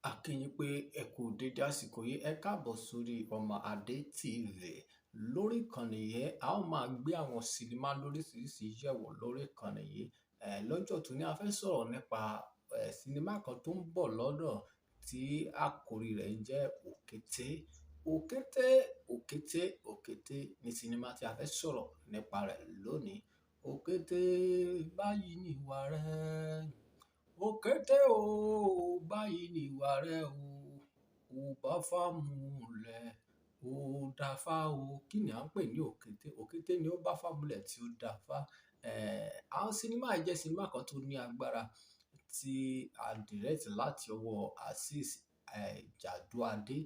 A kí yín pé ẹ kú dédé àsìkò yìí, ẹ káàbọ̀ sórí Ọmọ Adé TV. Lórí ìkànnì yìí, a ó máa gbé àwọn sinimá lóríṣiríṣi yẹ̀wò lórí ìkànnì yìí. Lọ́jọ́ tòní a fẹ́ sọ̀rọ̀ nípa sinimá kan tó ń bọ̀ lọ́nà tí àkòrí rẹ̀ ń jẹ́ Okete. Okete, Okete, Okete ni sinimá tí a fẹ́ sọ̀rọ̀ nípa rẹ̀ lónìí. Okete, báyìí ni ìwà rẹ̀. Okete o, báyìí ni ìwà rẹ̀ o. O bá fá múlẹ̀, o dáfá o. Kí ni à ń pè ní òkété? Òkété ni ó bá fá múlẹ̀ tí ó dáfá. Àwọn sinimá yìí jẹ́ sinimá kan tó ní agbára tí a direct láti ọwọ́ Azeez Jàdúadé.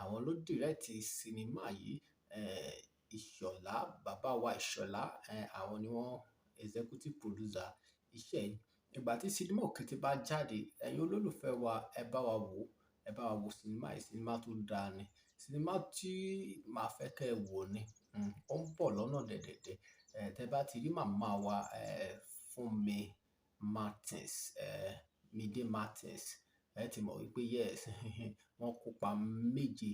Àwọn ló direct sinimá yìí. Ìṣọ̀lá, bàbá wa Ìṣọ̀lá, àwọn ni wọ́n executive producer iṣẹ́ yìí. Ìgbà tí sinimá Okete bá jáde, ẹ̀yin olólùfẹ́ wa, ẹ bá wa wò, ẹ bá wa wo sinimá yìí. Sinimá tó dáa ni. Sinimá tí màá fẹ́ kẹ́ ẹ wò ni. Ó ń bọ̀ lọ́nà dẹ̀dẹ̀dẹ̀. Tẹ bá ti rí màmá wa, Fúnmi Martins, Mide Mathisi, ẹ ti mọ̀ wípé yes, wọ́n kópa méje,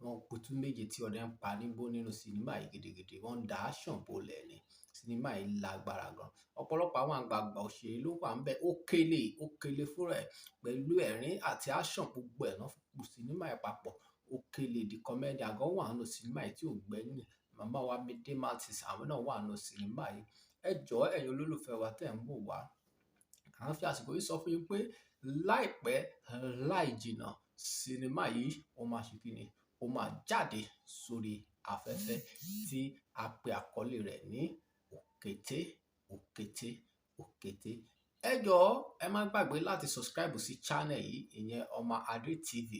wọ́n pitú méje tí ọdẹ ń pa nígbó nínú sinimá yìí gidigidi. Wọ́n ń da action bolẹ̀ ni. Sinimá yìí lágbára gan. Ọ̀pọ̀lọpọ̀ àwọn àgbààgbà òṣèré ló wà ńbẹ̀. Okele fúnra ẹ̀ pẹ̀lú ẹ̀rín àti action gbogbo ẹ̀ náà fi sinimá yìí papọ̀. Okele the comedian gan wà nínú sinimá yìí tí ò gbẹ́yìn. Màmá wa Mide Mathisi, àwọn náà wà nínú sinimá yìí. Ẹ jọ̀ọ́ ẹ̀yin olólùfẹ́ wa tẹ̀ ń wò wá. À ń fi àsìkò yìí sọ fún yín pé láìpẹ́ láì jìnnà sinimá yìí ó máa ṣe kíni? Ó máa jáde sórí afẹ́fẹ́ tí a pè àkọlé rẹ̀ ní Okete, Okete, Okete. Ẹ jọ̀ọ́ ẹ má gbàgbé láti subscribe sí channel yìí, ìyẹn Ọmọ Adé TV.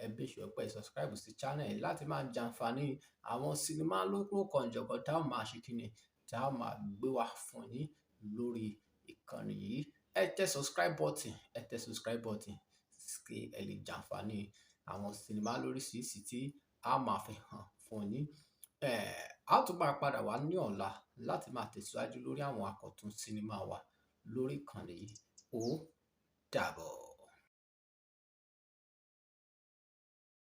Ẹ be sure pé subscribe sí channel yìí láti máa jàǹfààní àwọn sinimá lọ́kọ̀ọ̀kan tá a máa ṣe kíni? Tá a máa gbé wá fún yín lórí ìkànnì yìí. Ẹ tẹ subscribe button, ẹ tẹ subscribe button kí ẹ lè jàǹfààní àwọn sinimá lóríṣiríṣi tí a máa fi hàn fún yín. A tún máa padà wá ní ọ̀la láti máa tẹ̀síwájú lórí àwọn àkọ̀tun sinimá wa lórí ìkànnì yìí. Ó dàbọ̀.